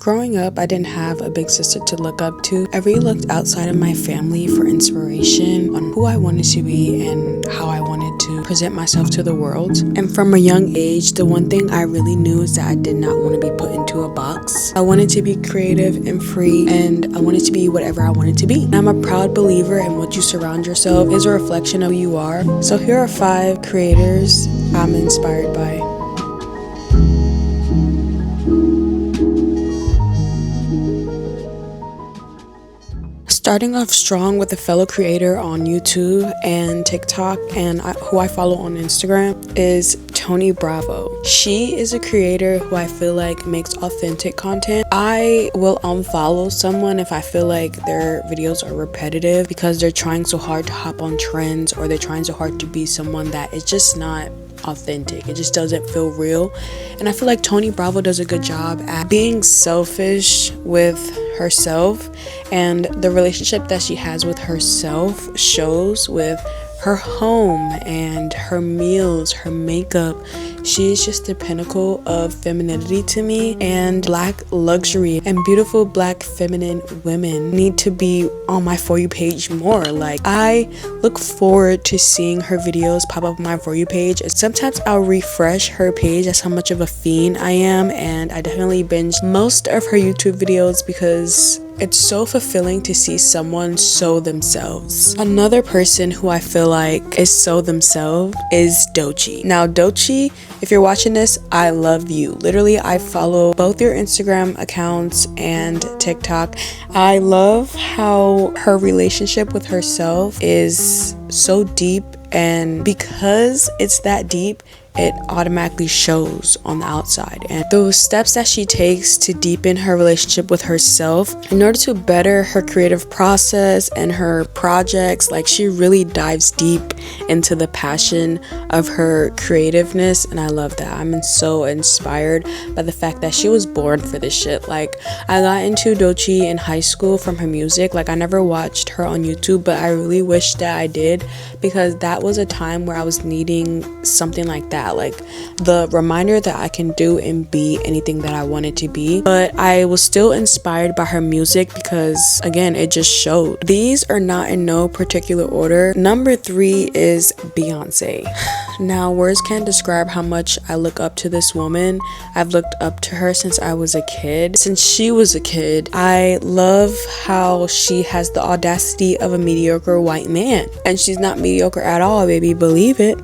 Growing up, I didn't have a big sister to look up to. I really looked outside of my family for inspiration on who I wanted to be and how I wanted to present myself to the world. And from a young age, the one thing I really knew is that I did not want to be put into a box. I wanted to be creative and free, and I wanted to be whatever I wanted to be. And I'm a proud believer in what you surround yourself is a reflection of who you are. So here are 5 creators I'm inspired by. Starting off strong with a fellow creator on YouTube and TikTok and who I follow on Instagram is Tony Bravo. She is a creator who I feel like makes authentic content. I will unfollow someone if I feel like their videos are repetitive because they're trying so hard to hop on trends, or they're trying so hard to be someone that is just not authentic. It just doesn't feel real. And I feel like Tony Bravo does a good job at being selfish with herself, and the relationship that she has with herself shows with her home and her meals, her makeup. She is just the pinnacle of femininity to me, and black luxury and beautiful black feminine women need to be on my For You page more. Like, I look forward to seeing her videos pop up on my For You page. Sometimes I'll refresh her page. That's how much of a fiend I am, and I definitely binge most of her YouTube videos because it's so fulfilling to see someone so themselves. Another person who I feel like is so themselves is Doechii. Now, Doechii, if you're watching this, I love you. Literally, I follow both your Instagram accounts and TikTok. I love how her relationship with herself is so deep, and because it's that deep, it automatically shows on the outside. And those steps that she takes to deepen her relationship with herself in order to better her creative process and her projects, like, she really dives deep into the passion of her creativeness, and I love that. I'm so inspired by the fact that she was born for this shit. Like, I got into Doechii in high school from her music. Like, I never watched her on YouTube, but I really wish that I did, because that was a time where I was needing something like that. Like, the reminder that I can do and be anything that I wanted to be. But I was still inspired by her music because, again, it just showed. These are not in no particular order. Number 3 is Beyonce. Now, words can't describe how much I look up to this woman. I've looked up to her since I was a kid. Since she was a kid, I love how she has the audacity of a mediocre white man. And she's not mediocre at all, baby, believe it.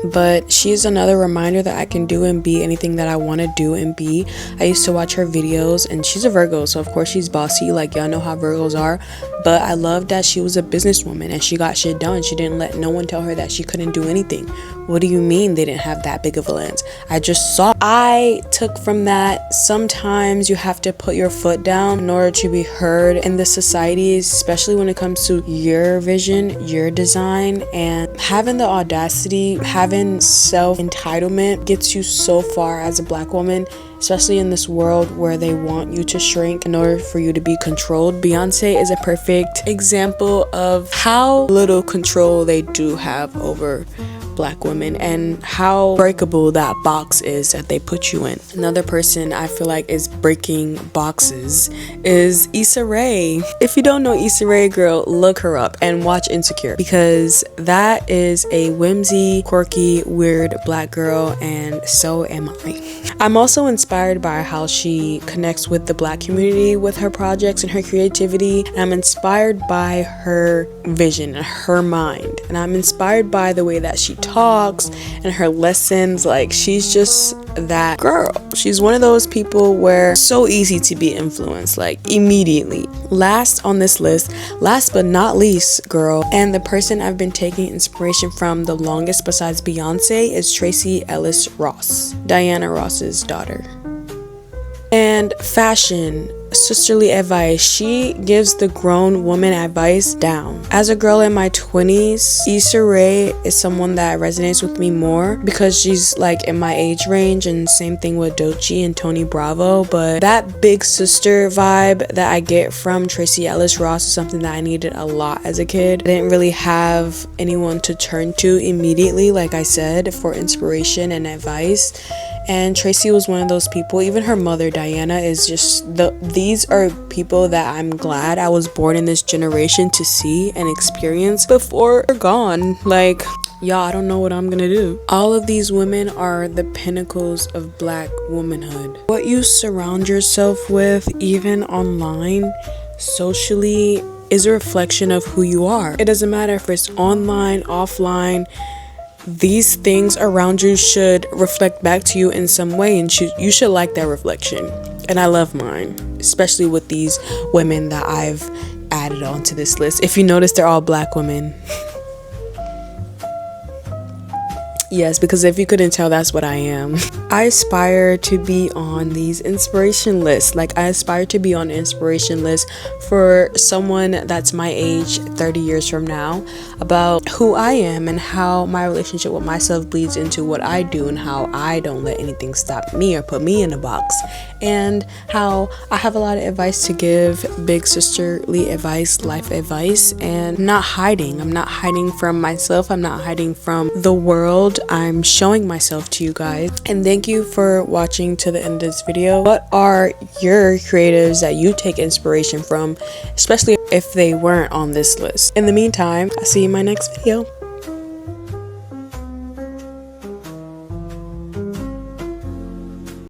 But she's another reminder that I can do and be anything that I want to do and be. I used to watch her videos, and she's a Virgo, so of course she's bossy, like y'all know how Virgos are. But I love that she was a businesswoman and she got shit done. She didn't let no one tell her that she couldn't do anything. What do you mean they didn't have that big of a lens? I took from that, sometimes you have to put your foot down in order to be heard in the society, especially when it comes to your vision, your design. And having the audacity, having self-entitlement gets you so far as a black woman, especially in this world where they want you to shrink in order for you to be controlled. Beyonce is a perfect example of how little control they do have over black women and how breakable that box is that they put you in. Another person I feel like is breaking boxes is Issa Rae. If you don't know Issa Rae, girl, look her up and watch Insecure, because that is a whimsy, quirky, weird black girl, and so am I. I'm also inspired by how she connects with the black community with her projects and her creativity. And I'm inspired by her vision and her mind. And I'm inspired by the way that she talks and her lessons. Like, she's just that girl. She's one of those people where it's so easy to be influenced, like, immediately. Last on this list, last but not least, girl, and the person I've been taking inspiration from the longest besides Beyonce is Tracee Ellis Ross, Diana Ross's daughter. And fashion, sisterly advice. She gives the grown woman advice down. As a girl in my 20s, Issa Rae is someone that resonates with me more because she's like in my age range, and same thing with Doechii and Tony Bravo. But that big sister vibe that I get from Tracee Ellis Ross is something that I needed a lot as a kid. I didn't really have anyone to turn to immediately, like I said, for inspiration and advice. And Tracy was one of those people. Even her mother, Diana, is just these are people that I'm glad I was born in this generation to see and experience before they're gone. Like, y'all, I don't know what I'm gonna do. All of these women are the pinnacles of Black womanhood. What you surround yourself with, even online, socially, is a reflection of who you are. It doesn't matter if it's online, offline. These things around you should reflect back to you in some way, and you should like that reflection. And I love mine, especially with these women that I've added onto this list. If you notice, they're all Black women. Yes, because if you couldn't tell, that's what I am. I aspire to be on these inspiration lists. Like, I aspire to be on an inspiration list for someone that's my age 30 years from now, about who I am and how my relationship with myself bleeds into what I do, and how I don't let anything stop me or put me in a box, and how I have a lot of advice to give, big sisterly advice, life advice, and I'm not hiding. I'm not hiding from myself. I'm not hiding from the world. I'm showing myself to you guys. And thank you for watching to the end of this video. What are your creatives that you take inspiration from, especially if they weren't on this list? In the meantime, I'll see you in my next video.